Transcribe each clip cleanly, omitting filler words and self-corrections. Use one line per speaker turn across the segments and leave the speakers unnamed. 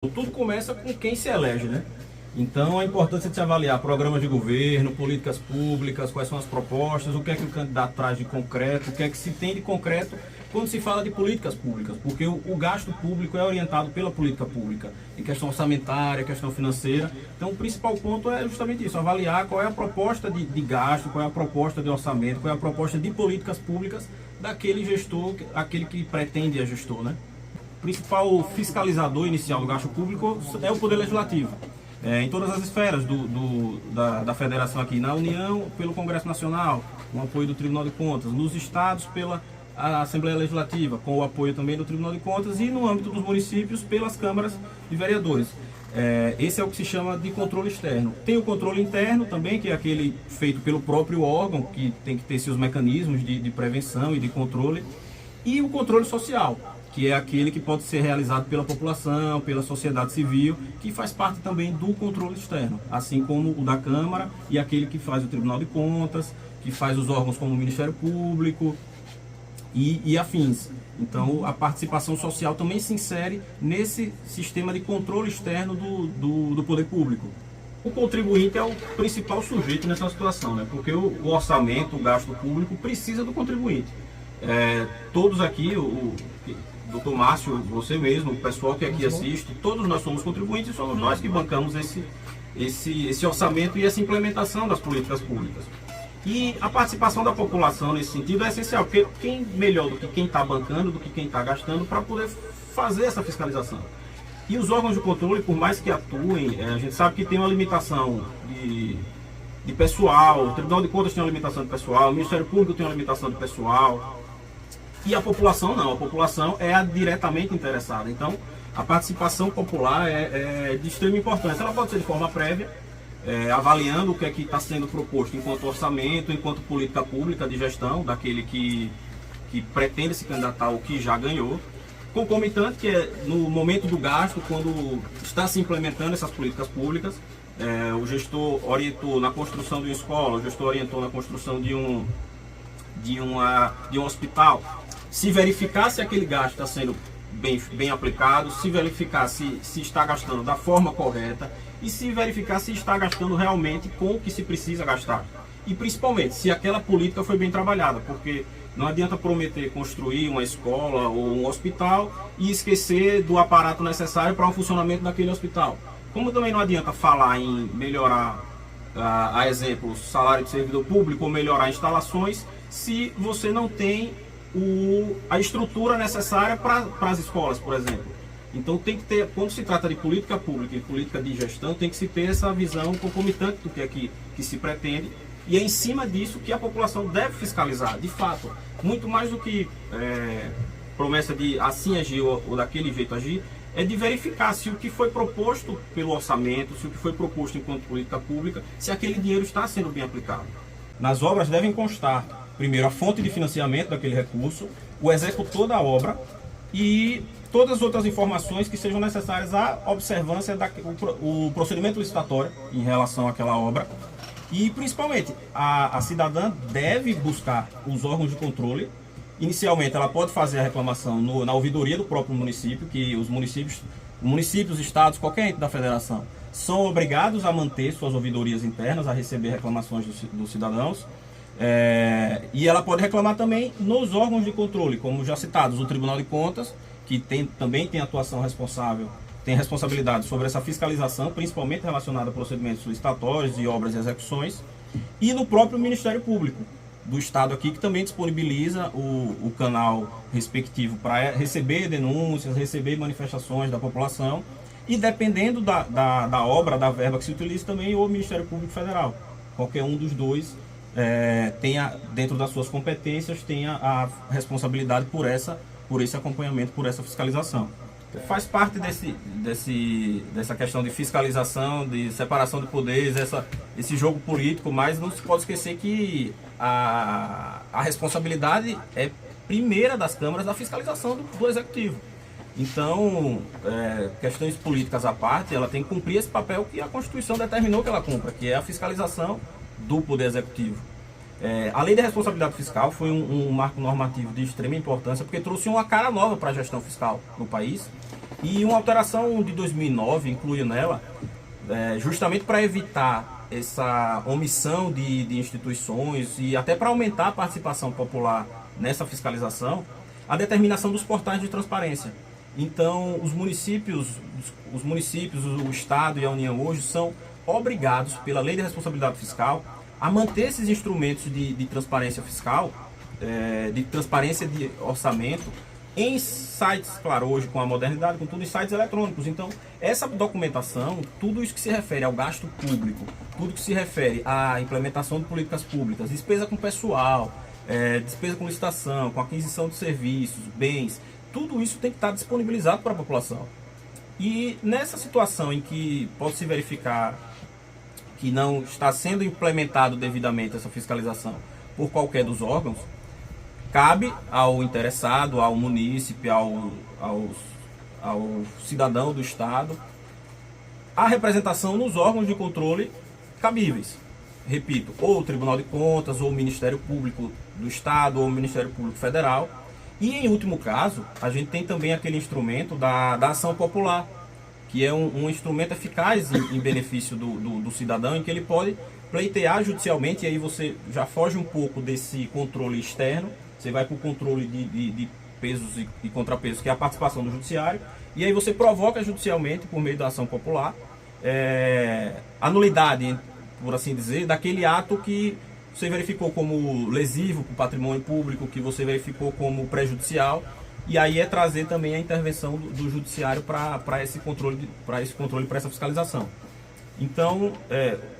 Tudo começa com quem se elege, né? Então, a importância de se avaliar programas de governo, políticas públicas, quais são as propostas, o que é que o candidato traz de concreto, o que é que se tem de concreto quando se fala de políticas públicas, porque o gasto público é orientado pela política pública, em questão orçamentária, questão financeira. Então, o principal ponto é justamente isso, avaliar qual é a proposta de gasto, qual é a proposta de orçamento, qual é a proposta de políticas públicas daquele gestor, aquele que pretende a gestor, né? O principal fiscalizador inicial do gasto público é o Poder Legislativo. Em todas as esferas da federação aqui, na União, pelo Congresso Nacional, com o apoio do Tribunal de Contas, nos estados, pela Assembleia Legislativa, com o apoio também do Tribunal de Contas, e no âmbito dos municípios, pelas câmaras de vereadores. Esse é o que se chama de controle externo. Tem o controle interno também, que é aquele feito pelo próprio órgão, que tem que ter seus mecanismos de prevenção e de controle, e o controle social, que é aquele que pode ser realizado pela população, pela sociedade civil, que faz parte também do controle externo, assim como o da Câmara e aquele que faz o Tribunal de Contas, que faz os órgãos como o Ministério Público e afins. Então, a participação social também se insere nesse sistema de controle externo do poder público. O contribuinte é o principal sujeito nessa situação, né? Porque o orçamento, o gasto público, precisa do contribuinte. Todos aqui, Doutor Márcio, você mesmo, o pessoal que aqui assiste, todos nós somos contribuintes e somos nós que bancamos esse orçamento e essa implementação das políticas públicas. E a participação da população nesse sentido é essencial, porque quem melhor do que quem está bancando, do que quem está gastando, para poder fazer essa fiscalização. E os órgãos de controle, por mais que atuem, a gente sabe que tem uma limitação de pessoal, o Tribunal de Contas tem uma limitação de pessoal, o Ministério Público tem uma limitação de pessoal. E a população não, a população é a diretamente interessada. Então, a participação popular é de extrema importância. Ela pode ser de forma prévia, avaliando o que é que está sendo proposto enquanto orçamento, enquanto política pública de gestão, daquele que pretende se candidatar ou que já ganhou. Concomitante, que é no momento do gasto, quando está se implementando essas políticas públicas, o gestor orientou na construção de uma escola, o gestor orientou na construção de um hospital. Se verificar se aquele gasto está sendo bem aplicado, se verificar se está gastando da forma correta e se verificar se está gastando realmente com o que se precisa gastar. E principalmente, se aquela política foi bem trabalhada, porque não adianta prometer construir uma escola ou um hospital e esquecer do aparato necessário para o funcionamento daquele hospital. Como também não adianta falar em melhorar, a exemplo, o salário de servidor público ou melhorar instalações, se você não tem a estrutura necessária para as escolas, por exemplo. Então tem que ter, quando se trata de política pública e política de gestão, tem que se ter essa visão concomitante do que é que se pretende, e é em cima disso que a população deve fiscalizar, de fato, muito mais do que promessa de assim agir ou daquele jeito agir, é de verificar se o que foi proposto pelo orçamento, se o que foi proposto enquanto política pública, se aquele dinheiro está sendo bem aplicado. Nas obras devem constar, primeiro, a fonte de financiamento daquele recurso, o executor da obra e todas as outras informações que sejam necessárias à observância do procedimento licitatório em relação àquela obra. E, principalmente, a cidadã deve buscar os órgãos de controle. Inicialmente, ela pode fazer a reclamação na ouvidoria do próprio município, que os municípios, estados, qualquer ente da federação, são obrigados a manter suas ouvidorias internas, a receber reclamações dos cidadãos. E ela pode reclamar também nos órgãos de controle, como já citados, o Tribunal de Contas, que também tem atuação responsável, tem responsabilidade sobre essa fiscalização, principalmente relacionada a procedimentos licitatórios e obras e execuções, e no próprio Ministério Público do Estado aqui, que também disponibiliza o canal respectivo para receber denúncias, receber manifestações da população, e dependendo da obra, da verba que se utiliza, também o Ministério Público Federal. Qualquer um dos dois tenha, dentro das suas competências, tenha a responsabilidade por esse acompanhamento, por essa fiscalização. Faz parte dessa questão de fiscalização, de separação de poderes, esse jogo político, mas não se pode esquecer que a responsabilidade é primeira das câmaras da fiscalização do Executivo. Então, questões políticas à parte, ela tem que cumprir esse papel que a Constituição determinou que ela cumpra, que é a fiscalização do Poder Executivo. A Lei de Responsabilidade Fiscal foi um marco normativo de extrema importância, porque trouxe uma cara nova para a gestão fiscal no país. E uma alteração de 2009 inclui nela, justamente para evitar essa omissão de instituições e até para aumentar a participação popular nessa fiscalização, a determinação dos portais de transparência. Então, os municípios, o Estado e a União hoje são obrigados, pela Lei de Responsabilidade Fiscal, a manter esses instrumentos de transparência fiscal, de transparência de orçamento, em sites, claro, hoje com a modernidade, com tudo em sites eletrônicos. Então, essa documentação, tudo isso que se refere ao gasto público, tudo que se refere à implementação de políticas públicas, despesa com pessoal, despesa com licitação, com aquisição de serviços, bens, tudo isso tem que estar disponibilizado para a população. E nessa situação em que pode se verificar que não está sendo implementado devidamente essa fiscalização por qualquer dos órgãos, cabe ao interessado, ao munícipe, ao cidadão do Estado, a representação nos órgãos de controle cabíveis. Repito, ou o Tribunal de Contas, ou o Ministério Público do Estado, ou o Ministério Público Federal. E, em último caso, a gente tem também aquele instrumento da ação popular, que é um instrumento eficaz em benefício do cidadão, em que ele pode pleitear judicialmente, e aí você já foge um pouco desse controle externo, você vai para o controle de pesos e contrapesos, que é a participação do judiciário, e aí você provoca judicialmente, por meio da ação popular, a nulidade, por assim dizer, daquele ato que você verificou como lesivo para o patrimônio público, que você verificou como prejudicial, e aí é trazer também a intervenção do judiciário para esse controle, para essa fiscalização. Então,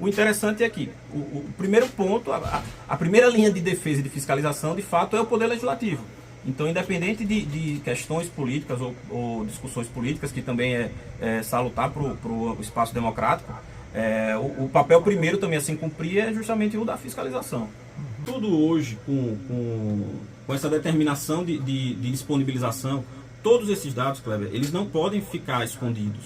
o interessante é que o primeiro ponto, a primeira linha de defesa e de fiscalização, de fato, é o Poder Legislativo. Então, independente de questões políticas ou discussões políticas, que também é salutar para o espaço democrático, o papel primeiro também a se cumprir é justamente o da fiscalização. Tudo hoje, com essa determinação de disponibilização, todos esses dados, Kleber, eles não podem ficar escondidos.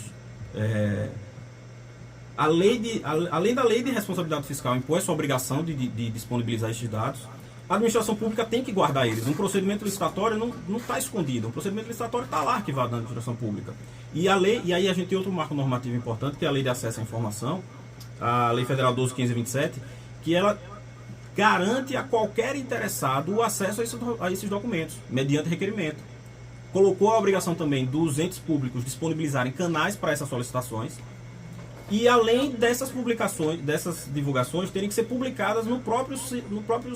Além da Lei de Responsabilidade Fiscal impor essa obrigação de disponibilizar esses dados, a administração pública tem que guardar eles. Um procedimento licitatório não está escondido. Um procedimento licitatório está lá arquivado na administração pública. E aí a gente tem outro marco normativo importante, que é a Lei de Acesso à Informação, a Lei Federal 12.527, que ela garante a qualquer interessado o acesso a esses documentos, mediante requerimento. Colocou a obrigação também dos entes públicos disponibilizarem canais para essas solicitações. E além dessas publicações, dessas divulgações, terem que ser publicadas no próprio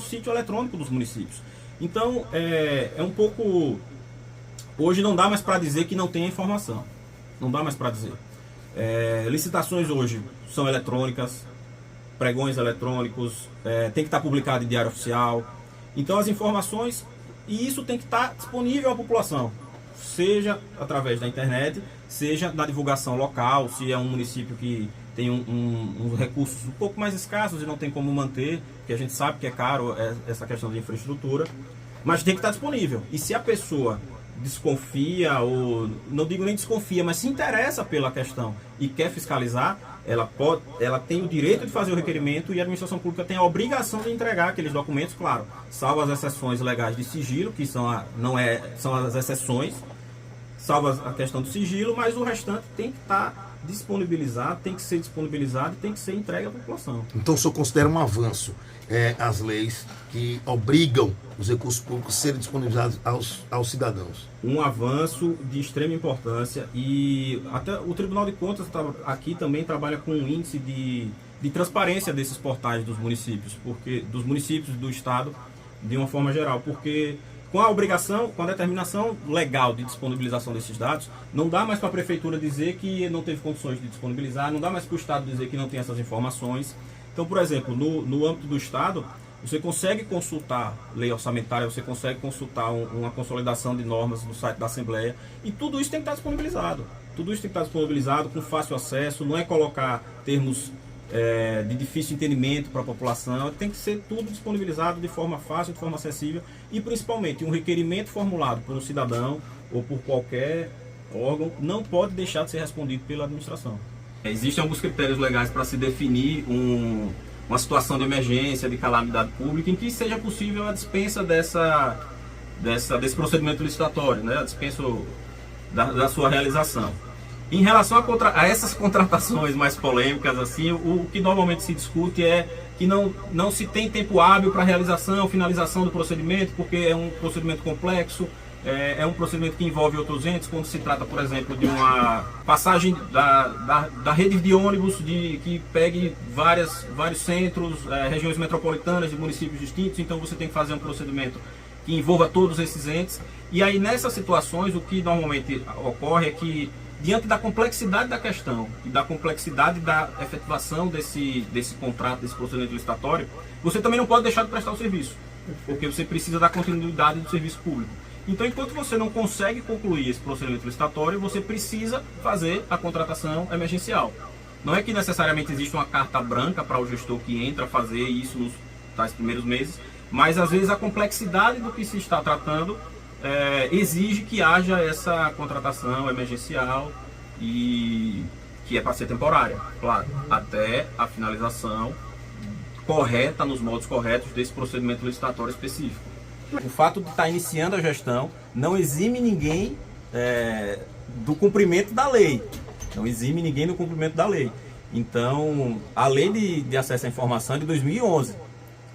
sítio eletrônico dos municípios. Então, um pouco... Hoje não dá mais para dizer que não tem informação. Não dá mais para dizer. Licitações hoje são eletrônicas, pregões eletrônicos, tem que estar publicado em diário oficial. Então as informações, e isso tem que estar disponível à população, seja através da internet, seja na divulgação local, se é um município que tem uns recursos um pouco mais escassos e não tem como manter, porque a gente sabe que é caro essa questão de infraestrutura, mas tem que estar disponível. E se a pessoa desconfia, ou não digo nem desconfia, mas se interessa pela questão e quer fiscalizar, ela tem o direito de fazer o requerimento, e a administração pública tem a obrigação de entregar aqueles documentos, claro, salvo as exceções legais de sigilo, que são as exceções, salvo a questão do sigilo, mas o restante tem que estar disponibilizado, tem que ser disponibilizado e tem que ser entregue à população.
Então o senhor considera um avanço as leis que obrigam os recursos públicos a serem disponibilizados aos cidadãos?
Um avanço de extrema importância, e até o Tribunal de Contas aqui também trabalha com um índice de transparência desses portais dos municípios, dos municípios do Estado de uma forma geral, porque com a obrigação, com a determinação legal de disponibilização desses dados, não dá mais para a Prefeitura dizer que não teve condições de disponibilizar, não dá mais para o Estado dizer que não tem essas informações. Então, por exemplo, no âmbito do Estado, você consegue consultar lei orçamentária, você consegue consultar uma consolidação de normas no site da Assembleia, e tudo isso tem que estar disponibilizado. Tudo isso tem que estar disponibilizado com fácil acesso, não é colocar termos de difícil entendimento para a população, tem que ser tudo disponibilizado de forma fácil, de forma acessível, e principalmente um requerimento formulado por um cidadão ou por qualquer órgão não pode deixar de ser respondido pela administração. Existem alguns critérios legais para se definir uma situação de emergência, de calamidade pública, em que seja possível a dispensa desse procedimento licitatório, né? A dispensa da sua realização. Em relação a essas contratações mais polêmicas, assim, o que normalmente se discute é que não se tem tempo hábil para realização, finalização do procedimento, porque é um procedimento complexo, é um procedimento que envolve outros entes, quando se trata, por exemplo, de uma passagem da rede de ônibus que pegue vários centros, regiões metropolitanas de municípios distintos, então você tem que fazer um procedimento que envolva todos esses entes. E aí, nessas situações, o que normalmente ocorre é que, diante da complexidade da questão e da complexidade da efetivação desse contrato, desse procedimento licitatório, você também não pode deixar de prestar o serviço, porque você precisa da continuidade do serviço público. Então, enquanto você não consegue concluir esse procedimento licitatório, você precisa fazer a contratação emergencial. Não é que necessariamente existe uma carta branca para o gestor que entra a fazer isso nos tais primeiros meses, mas às vezes a complexidade do que se está tratando exige que haja essa contratação emergencial e que é para ser temporária, claro, até a finalização correta, nos modos corretos desse procedimento licitatório específico. O fato de estar iniciando a gestão não exime ninguém do cumprimento da lei. Não exime ninguém do cumprimento da lei. Então, a lei de acesso à informação é de 2011.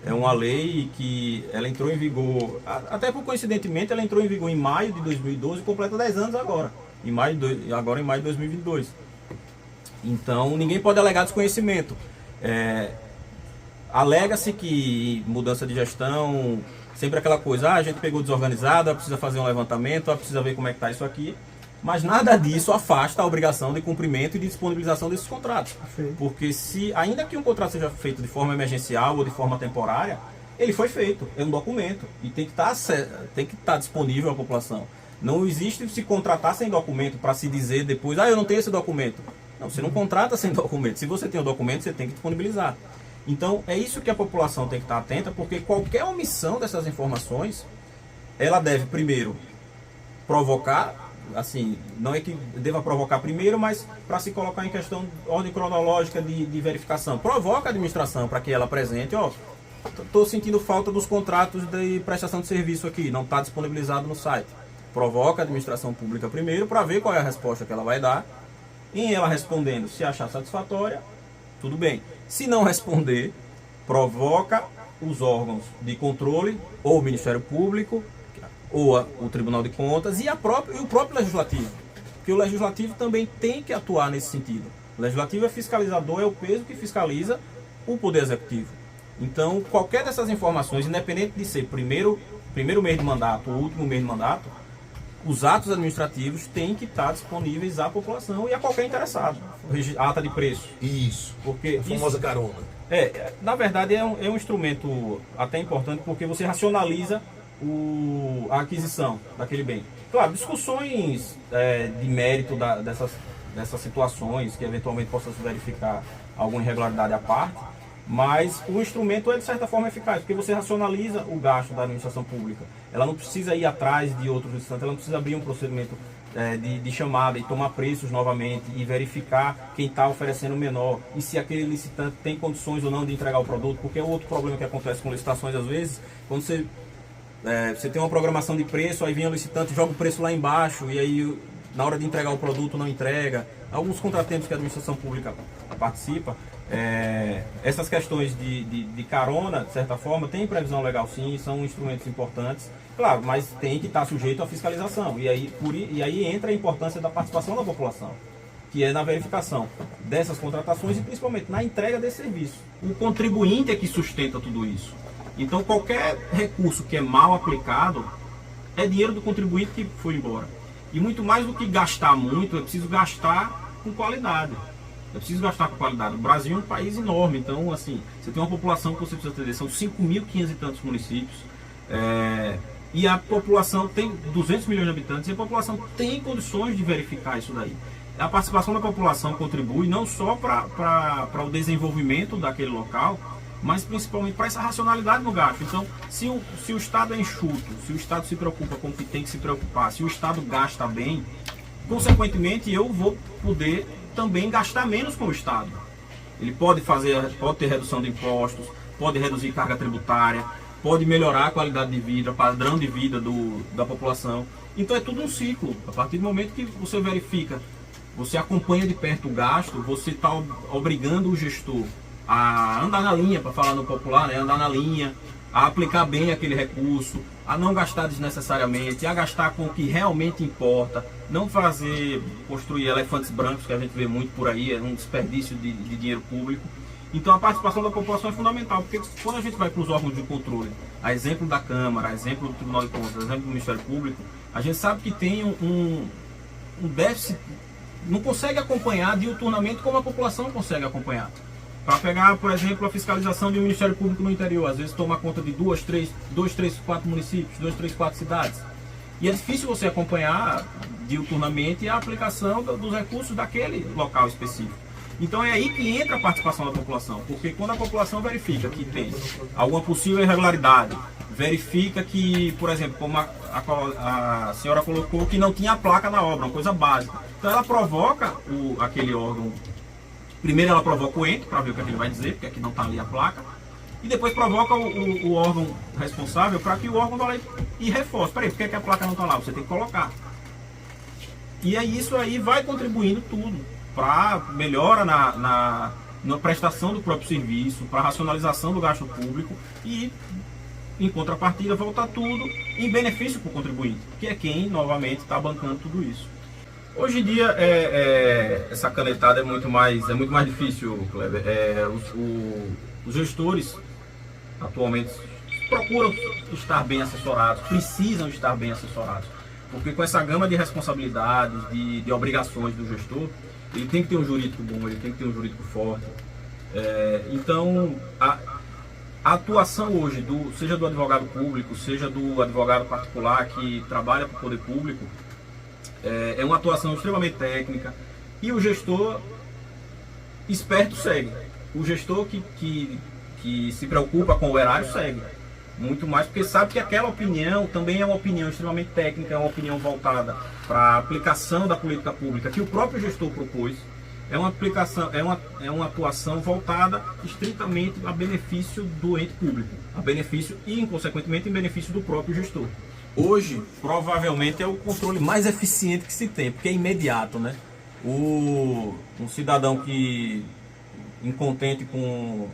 É uma lei que ela entrou em vigor, até por coincidentemente, ela entrou em vigor em maio de 2012 e completa 10 anos agora. Agora em maio de 2022. Então, ninguém pode alegar desconhecimento. Alega-se que mudança de gestão, sempre aquela coisa, a gente pegou desorganizado, precisa fazer um levantamento, precisa ver como é que está isso aqui. Mas nada disso afasta a obrigação de cumprimento e de disponibilização desses contratos. Perfeito. Porque ainda que um contrato seja feito de forma emergencial ou de forma temporária, ele foi feito, é um documento e tem que estar disponível à população. Não existe se contratar sem documento para se dizer depois, eu não tenho esse documento. Não, você não contrata sem documento. Se você tem o documento, você tem que disponibilizar. Então, é isso que a população tem que estar atenta, porque qualquer omissão dessas informações, ela deve primeiro provocar, assim, não é que deva provocar primeiro, mas para se colocar em questão ordem cronológica de verificação. Provoca a administração para que ela apresente, estou sentindo falta dos contratos de prestação de serviço aqui, não está disponibilizado no site. Provoca a administração pública primeiro para ver qual é a resposta que ela vai dar. Em ela respondendo, se achar satisfatória, tudo bem. Se não responder, provoca os órgãos de controle, ou o Ministério Público, ou o Tribunal de Contas e o próprio Legislativo. Porque o Legislativo também tem que atuar nesse sentido. O Legislativo é fiscalizador, é o peso que fiscaliza o Poder Executivo. Então, qualquer dessas informações, independente de ser primeiro mês de mandato ou último mês de mandato, os atos administrativos têm que estar disponíveis à população e a qualquer interessado. Ata de preço.
Isso.
Porque
a famosa carona.
Na verdade, é um instrumento até importante porque você racionaliza a aquisição daquele bem. Claro, discussões de mérito dessas situações que eventualmente possa se verificar alguma irregularidade à parte, mas o instrumento é de certa forma eficaz, porque você racionaliza o gasto da administração pública. Ela não precisa ir atrás de outros licitantes, ela não precisa abrir um procedimento de chamada e tomar preços novamente e verificar quem está oferecendo menor e se aquele licitante tem condições ou não de entregar o produto, porque é outro problema que acontece com licitações às vezes, quando você tem uma programação de preço, aí vem o licitante, joga o preço lá embaixo e aí na hora de entregar o produto não entrega. Alguns contratempos que a administração pública participa, essas questões de carona, de certa forma, tem previsão legal sim, são instrumentos importantes, claro, mas tem que estar sujeito à fiscalização. E aí entra a importância da participação da população, que é na verificação dessas contratações e principalmente na entrega desse serviço. O contribuinte é que sustenta tudo isso. Então qualquer recurso que é mal aplicado é dinheiro do contribuinte que foi embora. E muito mais do que gastar muito, é preciso gastar com qualidade. É preciso gastar com qualidade. O Brasil é um país enorme, então assim, você tem uma população que você precisa atender, são 5.500 e tantos municípios, e a população tem 200 milhões de habitantes, e a população tem condições de verificar isso daí. A participação da população contribui não só para o desenvolvimento daquele local, mas principalmente para essa racionalidade no gasto. Então, se o Estado é enxuto, se o Estado se preocupa com o que tem que se preocupar, se o Estado gasta bem, consequentemente eu vou poder também gastar menos com o Estado. Ele pode ter redução de impostos, pode reduzir carga tributária, pode melhorar a qualidade de vida, padrão de vida da população. Então é tudo um ciclo. A partir do momento que você verifica, você acompanha de perto o gasto, você está obrigando o gestor a andar na linha, para falar no popular, né? Andar na linha, a aplicar bem aquele recurso, a não gastar desnecessariamente, a gastar com o que realmente importa, não construir elefantes brancos, que a gente vê muito por aí, é um desperdício de dinheiro público. Então a participação da população é fundamental, porque quando a gente vai para os órgãos de controle, a exemplo da Câmara, a exemplo do Tribunal de Contas, a exemplo do Ministério Público, a gente sabe que tem um déficit, não consegue acompanhar diuturnamente como a população consegue acompanhar. Para pegar, por exemplo, a fiscalização de um Ministério Público no interior, às vezes toma conta de 2, 3, 4 municípios, 2, 3, 4 cidades. E é difícil você acompanhar diuturnamente a aplicação dos recursos daquele local específico. Então é aí que entra a participação da população, porque quando a população verifica que tem alguma possível irregularidade, verifica que, por exemplo, como a senhora colocou, que não tinha placa na obra, uma coisa básica. Então ela provoca aquele órgão. Primeiro ela provoca o ente, para ver o que ele vai dizer, porque aqui não está ali a placa. E depois provoca o órgão responsável para que o órgão vá lá e reforce. Peraí, por que a placa não está lá? Você tem que colocar. E aí isso aí vai contribuindo tudo para melhora na prestação do próprio serviço, para racionalização do gasto público e, em contrapartida, volta tudo em benefício para o contribuinte, que é quem, novamente, está bancando tudo isso. Hoje em dia, essa canetada é muito mais difícil, Kleber. Os gestores, atualmente, procuram estar bem assessorados, precisam estar bem assessorados. Porque com essa gama de responsabilidades, de obrigações do gestor, ele tem que ter um jurídico bom, ele tem que ter um jurídico forte. Então, a atuação hoje, seja do advogado público, seja do advogado particular que trabalha para o poder público, é uma atuação extremamente técnica, e o gestor esperto segue. O gestor que se preocupa com o erário segue. Muito mais porque sabe que aquela opinião também é uma opinião extremamente técnica, é uma opinião voltada para a aplicação da política pública que o próprio gestor propôs. É uma atuação voltada estritamente a benefício do ente público, a benefício e, inconsequentemente, em benefício do próprio gestor. Hoje, provavelmente, é o controle mais eficiente que se tem, porque é imediato, né? Um cidadão que, incontente com,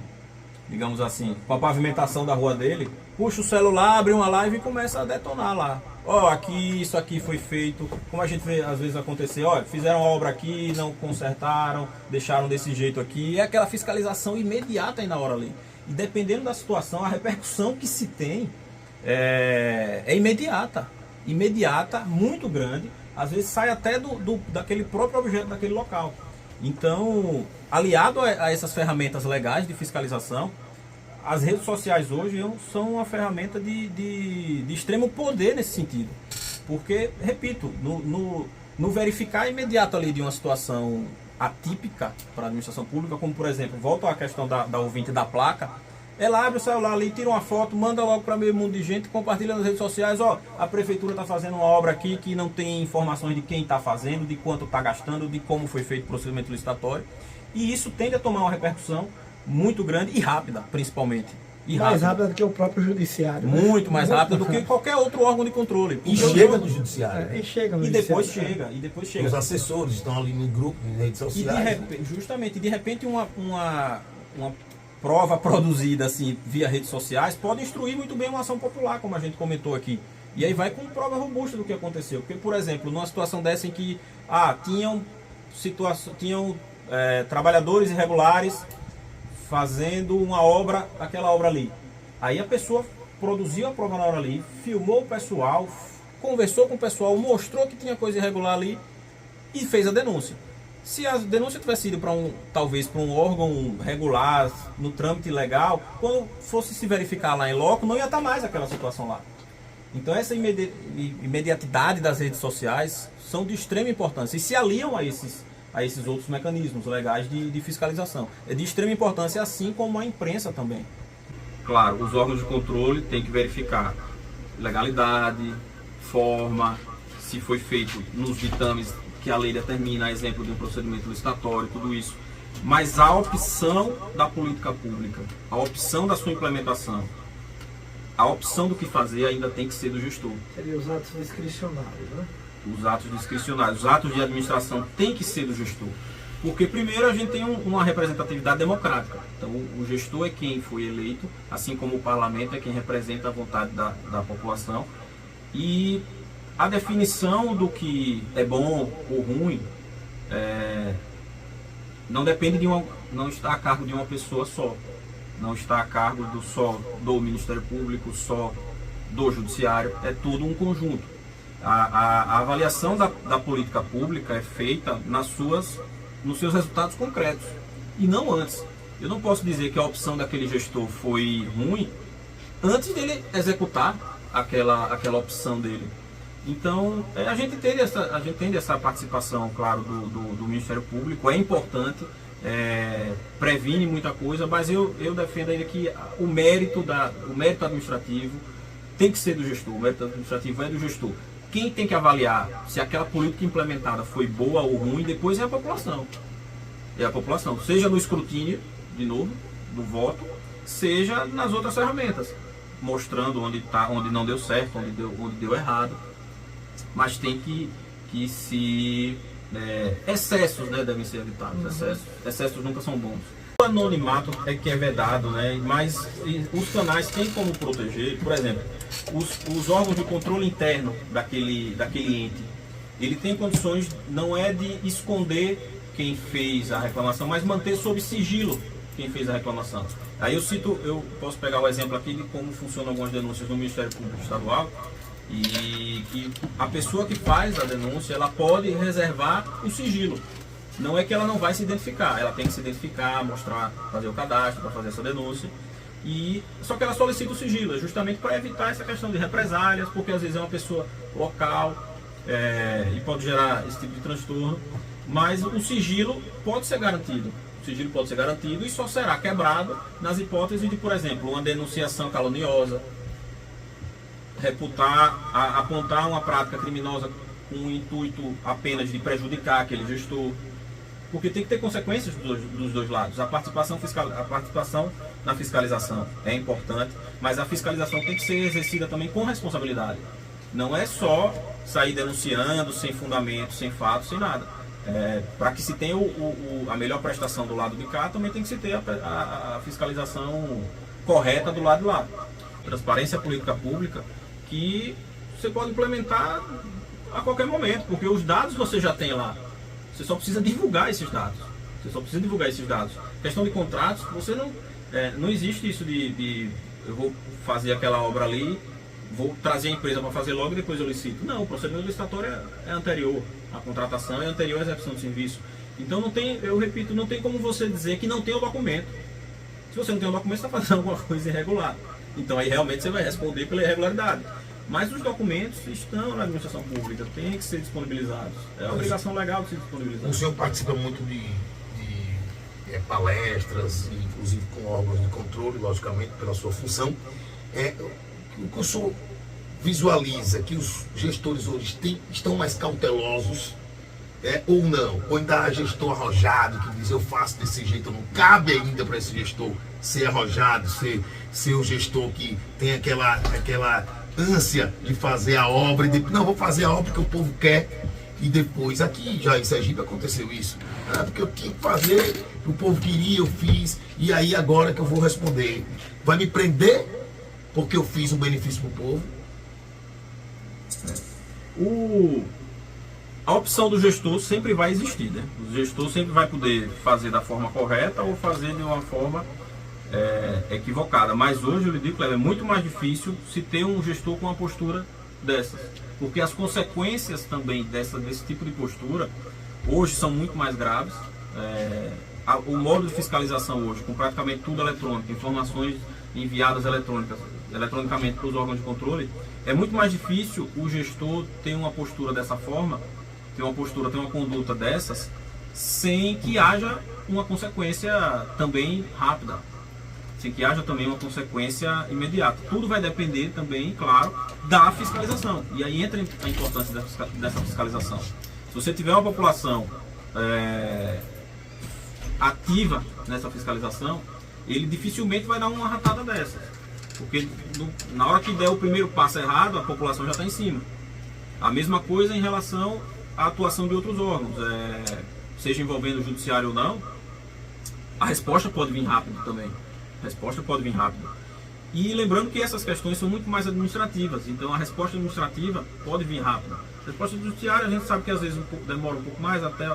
digamos assim, com a pavimentação da rua dele, puxa o celular, abre uma live e começa a detonar lá. Isso aqui foi feito, como a gente vê às vezes acontecer, fizeram a obra aqui, não consertaram, deixaram desse jeito aqui, é aquela fiscalização imediata aí na hora ali. E dependendo da situação, a repercussão que se tem é imediata, muito grande, às vezes sai até daquele próprio objeto daquele local. Então, aliado a essas ferramentas legais de fiscalização, as redes sociais hoje são uma ferramenta de extremo poder nesse sentido. Porque, repito, no verificar imediato ali de uma situação atípica para a administração pública, como por exemplo, volto à questão da ouvinte da placa, ela abre o celular ali, tira uma foto, manda logo para meio mundo de gente, compartilha nas redes sociais, a prefeitura está fazendo uma obra aqui que não tem informações de quem está fazendo, de quanto está gastando, de como foi feito o procedimento licitatório. E isso tende a tomar uma repercussão muito grande e rápida, principalmente.
Mais rápida do que o próprio judiciário.
Muito mais rápida do que qualquer outro órgão de controle.
E chega no judiciário.
E
depois chega.
Os assessores estão ali no grupo, em redes sociais.
Justamente, de repente uma prova produzida assim via redes sociais pode instruir muito bem uma ação popular, como a gente comentou aqui. E aí vai com prova robusta do que aconteceu. Porque, por exemplo, numa situação dessa em que tinham trabalhadores irregulares fazendo uma obra, aquela obra ali. Aí a pessoa produziu a prova na hora ali, filmou o pessoal, conversou com o pessoal, mostrou que tinha coisa irregular ali e fez a denúncia. Se a denúncia tivesse ido talvez para um órgão regular, no trâmite legal, quando fosse se verificar lá em loco, não ia estar mais aquela situação lá. Então essa imediatidade das redes sociais são de extrema importância e se aliam a esses outros mecanismos legais de fiscalização. É de extrema importância, assim como a imprensa também. Claro, os órgãos de controle têm que verificar legalidade, forma, se foi feito nos ditames que a lei determina, a exemplo de um procedimento licitatório, tudo isso. Mas a opção da política pública, a opção da sua implementação, a opção do que fazer ainda tem que ser do gestor.
Seria os atos discricionários, né?
Os atos discricionários, os atos de administração tem que ser do gestor. Porque primeiro a gente tem uma representatividade democrática. Então o gestor é quem foi eleito, assim como o parlamento é quem representa a vontade da população. E a definição do que é bom ou ruim não depende não está a cargo de uma pessoa só. Não está a cargo só do Ministério Público, só do Judiciário, é tudo um conjunto. A avaliação da política pública é feita nos seus resultados concretos e não antes. Eu não posso dizer que a opção daquele gestor foi ruim antes dele executar aquela opção dele. Então, a gente entende essa participação, claro, do Ministério Público, é importante, previne muita coisa, mas eu defendo ainda que o mérito administrativo tem que ser do gestor, o mérito administrativo é do gestor. Quem tem que avaliar se aquela política implementada foi boa ou ruim, depois é a população. É a população, seja no escrutínio, de novo, do voto, seja nas outras ferramentas, mostrando onde não deu certo, onde deu errado. Mas tem que se... excessos, né, devem ser evitados. Excessos nunca são bons. O anonimato é que é vedado, né, mas os canais têm como proteger, por exemplo, os órgãos de controle interno daquele ente. Ele tem condições, não é de esconder quem fez a reclamação, mas manter sob sigilo quem fez a reclamação. Aí eu posso pegar o exemplo aqui de como funcionam algumas denúncias no Ministério Público Estadual, e que a pessoa que faz a denúncia, ela pode reservar o sigilo. Não é que ela não vai se identificar, ela tem que se identificar, mostrar, fazer o cadastro para fazer essa denúncia. Só que ela solicita o sigilo, justamente para evitar essa questão de represálias, porque às vezes é uma pessoa local e pode gerar esse tipo de transtorno. Mas o sigilo pode ser garantido. O sigilo pode ser garantido e só será quebrado nas hipóteses de, por exemplo, uma denunciação caluniosa, apontar uma prática criminosa com o intuito apenas de prejudicar aquele gestor, porque tem que ter consequências dos dois lados. A participação na fiscalização é importante, mas a fiscalização tem que ser exercida também com responsabilidade. Não é só sair denunciando sem fundamento, sem fato, sem nada. Para que se tenha a melhor prestação do lado de cá, também tem que se ter a fiscalização correta do lado de lá. Transparência política pública que você pode implementar a qualquer momento, porque os dados você já tem lá. Você só precisa divulgar esses dados. Questão de contratos, você não existe isso de eu vou fazer aquela obra ali, vou trazer a empresa para fazer logo e depois eu licito. Não, o procedimento licitatório é anterior. A contratação é anterior à execução do serviço. Então eu repito, não tem como você dizer que não tem o documento. Se você não tem o documento, você está fazendo alguma coisa irregular. Então aí realmente você vai responder pela irregularidade. Mas os documentos estão na administração pública, têm que ser disponibilizados. É a obrigação legal de ser disponibilizado.
O senhor participa muito de palestras, inclusive com órgãos de controle, logicamente, pela sua função. O que o senhor visualiza que os gestores hoje estão mais cautelosos ou não? Ou ainda há gestor arrojado que diz eu faço desse jeito? Não cabe ainda para esse gestor ser arrojado, ser o gestor que tem aquela ânsia de fazer a obra e depois, não, vou fazer a obra que o povo quer, e depois, aqui já em Sergipe aconteceu isso, porque eu tinha que fazer, o povo queria, eu fiz, e aí agora que eu vou responder, vai me prender porque eu fiz um benefício para o povo?
A opção do gestor sempre vai existir, né? O gestor sempre vai poder fazer da forma correta ou fazer de uma forma equivocada, mas hoje eu lhe digo, é muito mais difícil se ter um gestor com uma postura dessas, porque as consequências também desse tipo de postura hoje são muito mais graves. O modo de fiscalização hoje, com praticamente tudo eletrônico, informações enviadas eletronicamente para os órgãos de controle, é muito mais difícil o gestor ter uma postura dessa forma, ter uma conduta dessas, sem que haja uma consequência também rápida, sem que haja também uma consequência imediata. Tudo vai depender também, claro, da fiscalização. E aí entra a importância dessa fiscalização. Se você tiver uma população ativa nessa fiscalização, ele dificilmente vai dar uma ratada dessas. Porque na hora que der o primeiro passo errado, a população já está em cima. A mesma coisa em relação à atuação de outros órgãos, seja envolvendo o judiciário ou não, a resposta pode vir rápido também. A resposta pode vir rápido. E lembrando que essas questões são muito mais administrativas, então a resposta administrativa pode vir rápida. A resposta judiciária, a gente sabe que às vezes demora um pouco mais, até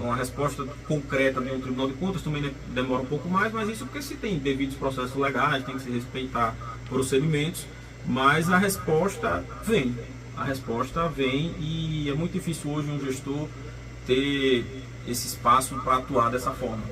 uma resposta concreta de um tribunal de contas também demora um pouco mais, mas isso porque se tem devidos processos legais, tem que se respeitar procedimentos, mas a resposta vem. A resposta vem e é muito difícil hoje um gestor ter esse espaço para atuar dessa forma.